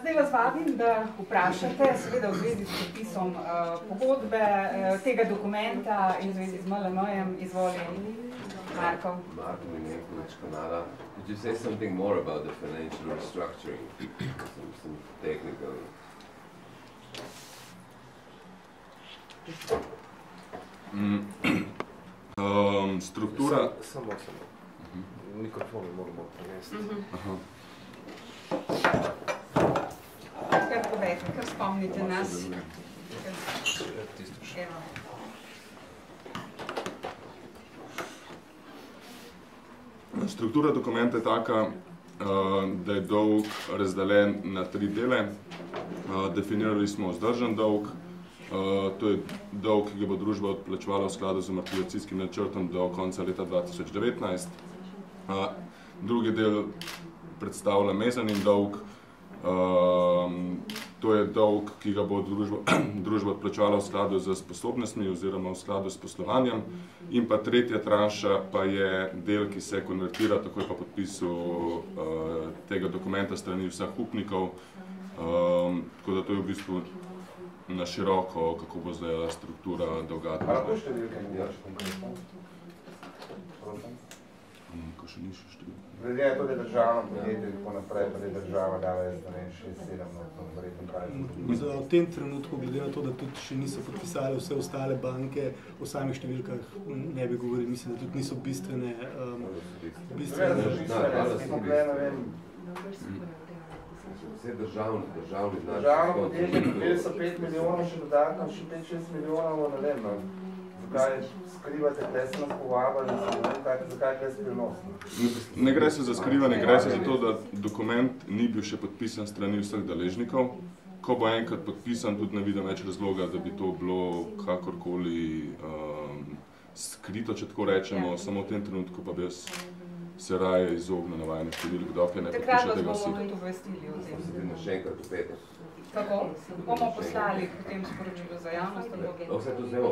Zdaj vas vabim, da vprašate, seveda v zvezi s podpisom pogodbe, tega dokumenta in v zvezi z MLM-jem. Izvoli, Marko. Marko Minenkovič, Kanada. Could you say something more about the financial restructuring? Some technical... Struktura... Samo. Mikrofon moramo prenesti. Kar povejte, kar spomnite nas. Struktura dokumenta je taka, da je dolg razdeljen na 3 dele. Definirali smo vzdržen dolg, to je dolg, ki ga bo družba odplačevala v skladu z amortizacijskim načrtom do konca leta 2019. Drugi del predstavlja mezanin dolg, to je dolg, ki ga bo družba odplačevala v skladu z sposobnostmi oziroma v skladu s poslovanjem. In pa tretja tranša pa je del, ki se konvertira takoj po podpisu tega dokumenta strani vseh upnikov. Tako da to je v bistvu na široko, kako bo zdaj struktura dolga. Lahko številke vidiš konkretno? Ko še ni še številke. Glede je to, da je državno podjetje in tako naprej, pa da je država dala 6-7 verjetno pravi. V tem trenutku, glede na to, da tudi še niso podpisali vse ostale banke, o samih številkah ne bi govorili, mislim, da tudi niso bistvene. Vse državni državno podjetje, dobili so 5 milijonov, še dodatno, še 5-6 milijonov, ne vem, zakaj skrivate, kaj se nas povabili, zakaj kaj skrivnost? Ne gre se za skrivanje, gre se za to, da dokument ni bil še podpisan strani vseh deležnikov. Ko bo enkrat podpisan, tudi ne vidim več razloga, da bi to bilo kakorkoli skrito, če tako rečemo, samo v tem trenutku pa bi jaz se raje izognil navajanju številk, dokaj ne podpiše tega vsi. Takrat vas bomo tudi obvestili o tem. Še enkrat v petek. Kako? Bomo poslali potem sporočilo za javnost? Vse to znamo,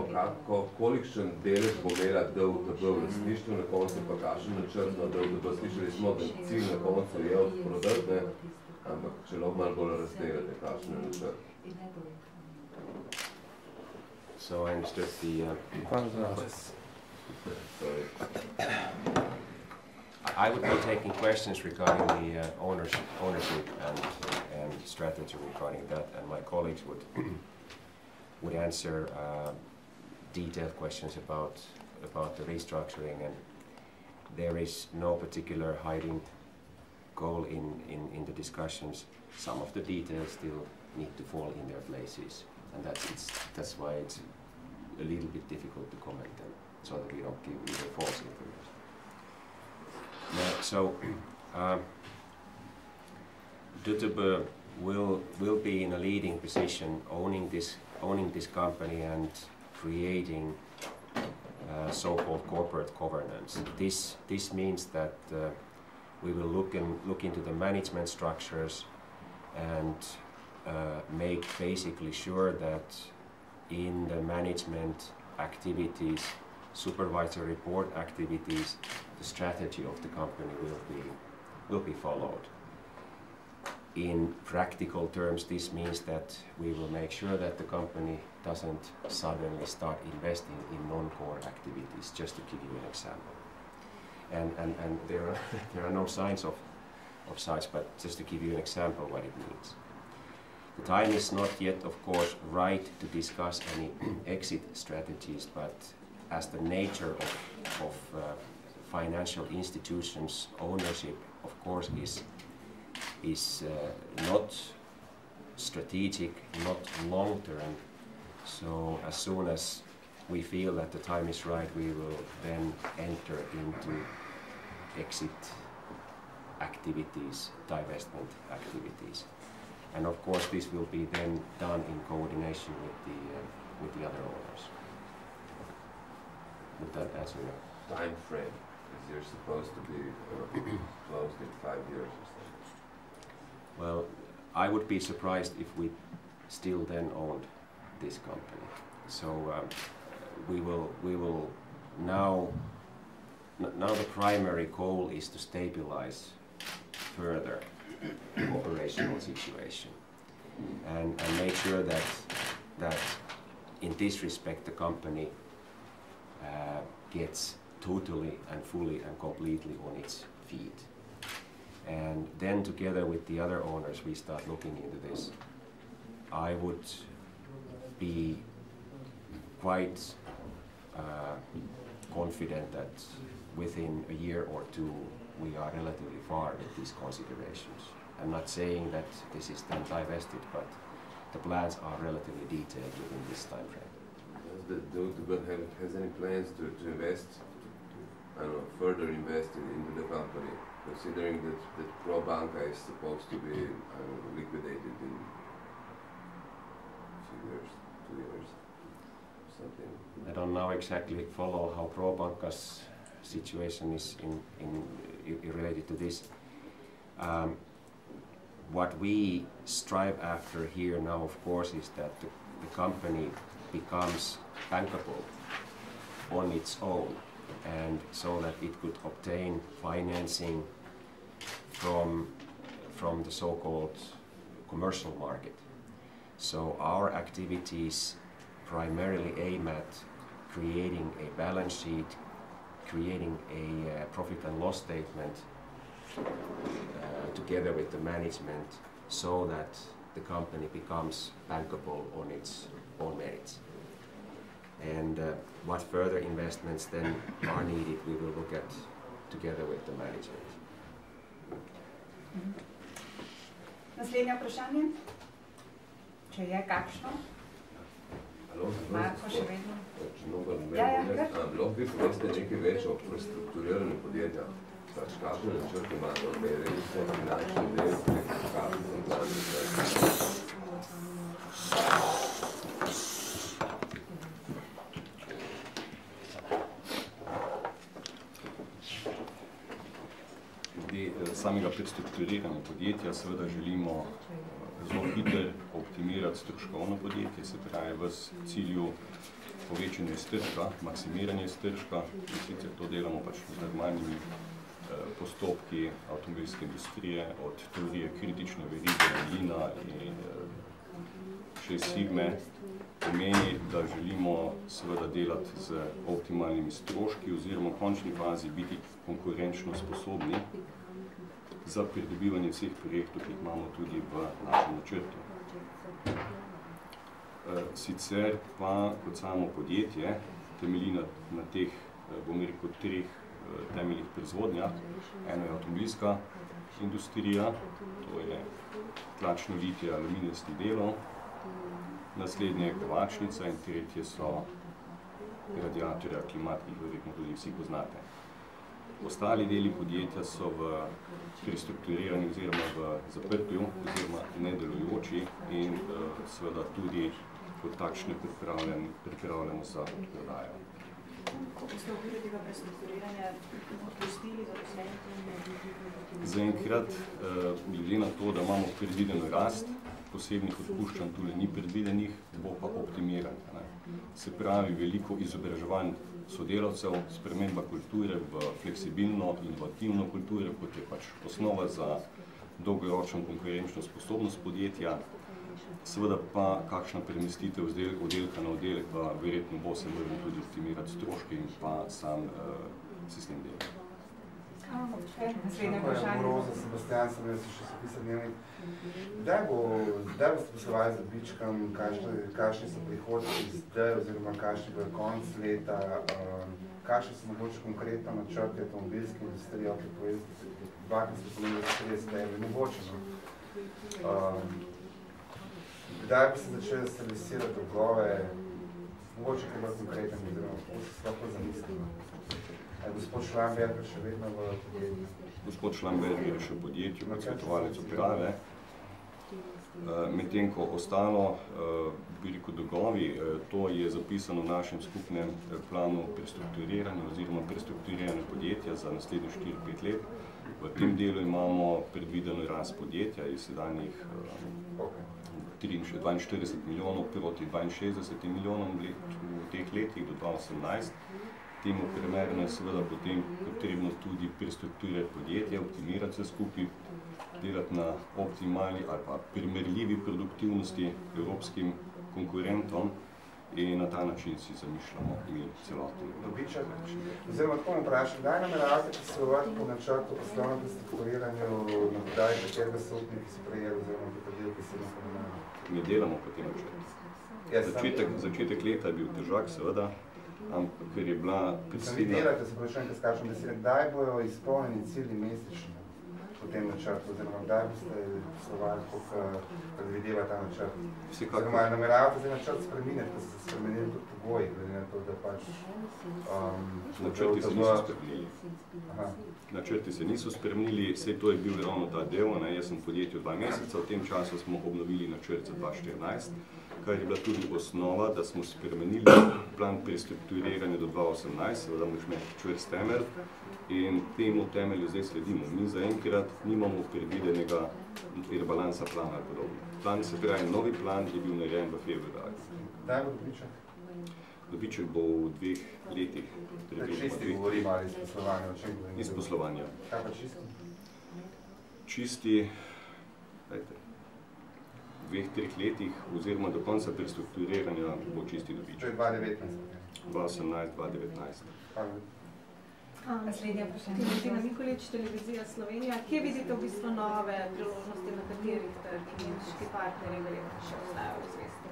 kolikšen delež bo imela DUTB v lastništvu, na koncu pa kakšen načrt na DUTB. Slišali smo, da cilj na koncu je odprodati, ampak če lahko malo bolj razdelate, kakšen je načrt. So I understood I would be taking questions regarding the ownership and strategy regarding that, and my colleagues would answer detailed questions about the restructuring. And there is no particular hiding goal in the discussions. Some of the details still need to fall in their places, and that's why it's a little bit difficult to comment them, so that we don't give either false information. So, DUTB will be in a leading position, owning this company and creating so-called corporate governance. This means that we will look into the management structures and make basically sure that in the management activities, supervisory board activities, the strategy of the company will be followed. In practical terms, this means that we will make sure that the company doesn't suddenly start investing in non-core activities, just to give you an example. And there are no signs of such, but just to give you an example what it means. The time is not yet, of course, right to discuss any exit strategies, but as the nature of financial institutions' ownership, of course, is not strategic, not long-term. So as soon as we feel that the time is right, we will then enter into exit activities, divestment activities. And of course, this will be then done in coordination with the other owners. Would that answer your time frame? Is there supposed to be closed in 5 years or something? Well, I would be surprised if we still then owned this company. So we will now the primary goal is to stabilize further operational situation, and make sure that in this respect the company gets totally and fully and completely on its feet. And then together with the other owners we start looking into this. I would be quite confident that within a year or two we are relatively far with these considerations. I'm not saying that this is then divested, but the plans are relatively detailed within this time frame. Does the DUTB has any plans to invest, I don't know, further invest into the company, considering that Pro Banca is supposed to be liquidated in a few years, 2 years, something? I don't now exactly follow how Pro Banca's situation is in related to this. What we strive after here now, of course, is that the company becomes bankable on its own, and so that it could obtain financing from the so-called commercial market. So our activities primarily aim at creating a balance sheet, creating a profit and loss statement together with the management, so that the company becomes bankable on its own merits. And what further investments then are needed, we will look at together with the management. Naslednje vprašanje? Če je kakšno? Marko, še vedno? Lahko bi poveste nekaj več o prestrukturiranju podjetja. Kakšne načrte imate, so finančni del, kakšne centralne? Samega prestrukturiranja podjetja seveda želimo zelo hitro optimirati stroškovno podjetje, se pravi v cilju povečanja iztržka, maksimiranja iztržka, in sicer to delamo pač z normalnimi postopki avtomobilske industrije, od teorije kritične verige, Lina in 6 sigme, pomeni, da želimo seveda delati z optimalnimi stroški oziroma v končni fazi biti konkurenčno sposobni za pridobivanje vseh projektov, ki jih imamo tudi v našem načrtu. Sicer pa kot samo podjetje temelji na teh, bom rekel, 3 temeljih proizvodnjah. Eno je avtomobilska industrija, to je tlačno litje, aluminijski delov, naslednje je kovačnica in tretje so radiatorja, klimat, ki jih verjetno tudi vsi poznate. Ostali deli podjetja so v prestrukturiranju oziroma v zaprtju oziroma nedelujoči in seveda tudi kot takšne pripravljamo za prodajo. Kako ste v okviru tega prestrukturiranja odpustili zaposlenih? Zaenkrat, glede na to, da imamo predvideno rast, posebnih odpuščanj tule ni predvidenih, bo pa optimiranje. Se pravi, veliko izobraževanj sodelavcev, sprememba kulture v fleksibilno, inovativno kulturo, kot je pač osnova za dolgoročno konkurenčno sposobnost podjetja. Seveda pa kakšna premestitev oddelka na oddelek, pa verjetno bo se morali tudi optimirati stroške in pa sam sistem dela. Naslednje vprašanje. Roza, Sebastian, sem jaz še se pisal dnevnik. Kdaj boste poslovali z dobičkom, kakšni so prihodki zdaj, oziroma kakšni bojo konc leta, kakšni so mogoče konkretno načrti avtomobilske industrije, ki povedali, dvakrat ste pomenili, da se res tebi, mogoče, no. Kdaj bi se začeli servisirati dolgove, mogoče kaj bolj konkreten, oziroma kako se sploh zamislimo? Gospod Šlamberger še vedno v podjetju? Gospod Šlamberger je še v podjetju, kot svetovalec uprave. Medtem ko ostalo, bi rekel, dolgovi, to je zapisano v našem skupnem planu prestrukturiranja oziroma prestrukturiranja podjetja za naslednjih 4-5 let. V tem delu imamo predvideno rast podjetja iz sedanjih 42 milijonov proti 62 milijonom v teh letih do 2018. Temu primerno je seveda potem potrebno tudi prestrukturirati podjetje, optimirati se skupaj delati na optimalni ali pa primerljivi produktivnosti evropskim konkurentom in na ta način si zamišljamo mi celotno. Dobiček. Oziroma tako me vprašam, kdaj nameravate poslovati po načrtu poslovnem prestrukturiranju, na podaj katerega so upniki sprejeli oziroma potrdili, ki se napomenajo? Mi delamo po tem načrtu. Začetek leta je bil težak, seveda, ampak ker je bila Vi delate, se pravi še enkrat skačem besede, kdaj bojo izpolnjeni cilji mesečni po tem načrtu, oziroma kdaj boste poslovali, koliko predvideva ta načrt? Oziroma, nameravate zdaj načrt spremeniti, ko so se spremenili tudi pogoji, glede na to, da pač... Načrti se niso spremenili. Načrti se niso spremenili, vse to je bil ravno ta del, jaz sem v podjetju 2 meseca, v tem času smo obnovili načrt za 2014, kar je bila tudi osnova, da smo spremenili plan prestrukturiranja do 2018, seveda moraš imeti čvrst temelj in temu temelju zdaj sledimo. Mi zaenkrat nimamo predvidenega rebalansa plana ali podobno. Plan, se pravi, novi plan je bil narejen v februarju. Kdaj bo dobiček? Dobiček bo v 2 letih. Čisti govorimo ali iz poslovanja? Iz poslovanja. Kaj pa čisti? Čisti, dajte, v 2-3 letih oziroma do konca prestrukturiranja bo čisti dobiček. To je 2019? 2018, 2019. Hvala. Naslednje vprašanje. Martina Mikolič, Televizija Slovenija. Kje vidite v bistvu nove priložnosti, na katerih trgih nemški partnerji verjetno še ostajajo v zvesti?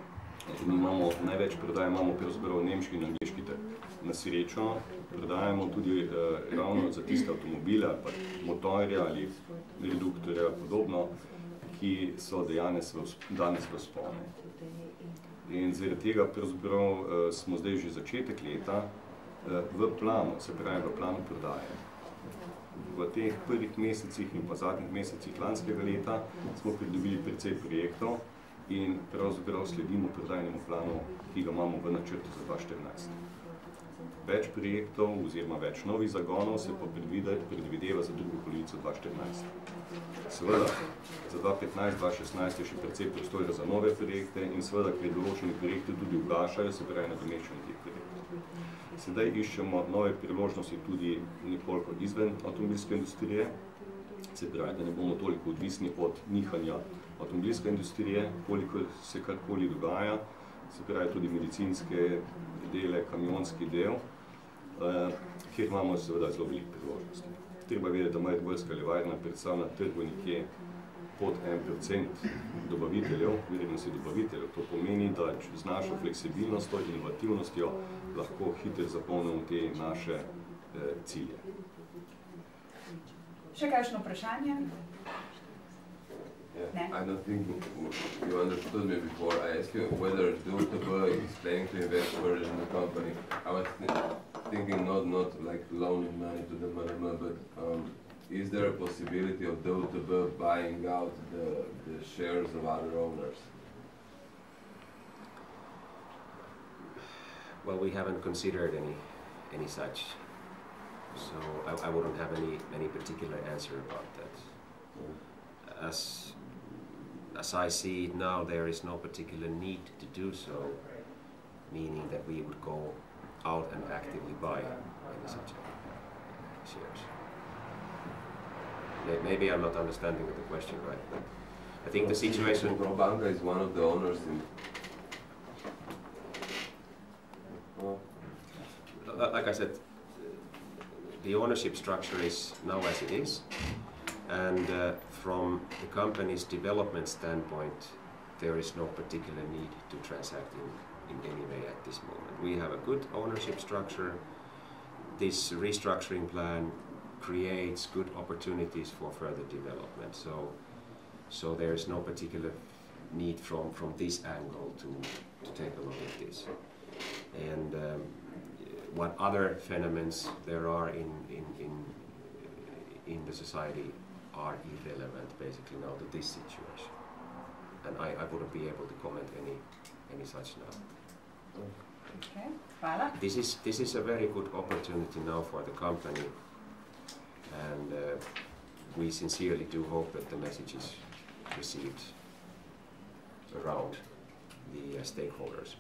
Mi imamo, največ prodaje imamo pravzaprav nemški in angleški trg. Na srečo prodajamo tudi ravno za tiste avtomobile ali pa motorje ali reduktorje podobno, ki so danes v vzponu. In zaradi tega pravzaprav smo zdaj že začetek leta v planu, se pravi v planu prodaje. V teh prvih mesecih in pa zadnjih mesecih lanskega leta smo pridobili precej projektov in pravzaprav sledimo prodajnemu planu, ki ga imamo v načrtu za 2014. Več projektov oziroma več novih zagonov se pa predvideva za drugo polovico 2014. Seveda, za 2015-2016 je še precej prostora za nove projekte in seveda, ker določeni projekti tudi uglašajo, se pravi nadomeščanje teh projektov. Sedaj iščemo nove priložnosti tudi nekoliko izven avtomobilske industrije, se pravi, da ne bomo toliko odvisni od nihanja avtomobilske industrije, koliko se karkoli dogaja, se pravi tudi medicinske dele, kamionski del, kjer imamo seveda zelo veliko priložnosti. Treba vedeti, da Mariborska levarna predstavlja na trgu nekje pod 1% dobaviteljev, vrednosti dobaviteljev. To pomeni, da z našo fleksibilnostjo in inovativnostjo lahko hitro zapolnimo te naše cilje. Še kakšno vprašanje? I don't think you understood me before. I asked you whether DUTB is planning to invest further in the company. I was thinking not like loaning money to the MLM, but is there a possibility of DUTB buying out the shares of other owners? Well, we haven't considered any such, so I wouldn't have any particular answer about that. As I see it now, there is no particular need to do so, meaning that we would go out and actively buy any such shares. Maybe I'm not understanding the question right, but I think the situation... Banka is one of the owners in... Like I said, the ownership structure is now as it is, and from the company's development standpoint, there is no particular need to transact in any way at this moment. We have a good ownership structure. This restructuring plan creates good opportunities for further development. So there is no particular need from this angle to take a look at this. And what other phenomena there are in the society are irrelevant basically now to this situation. And I wouldn't be able to comment any such now. Okay. Hvala. This is a very good opportunity now for the company, and we sincerely do hope that the message is received around the stakeholders.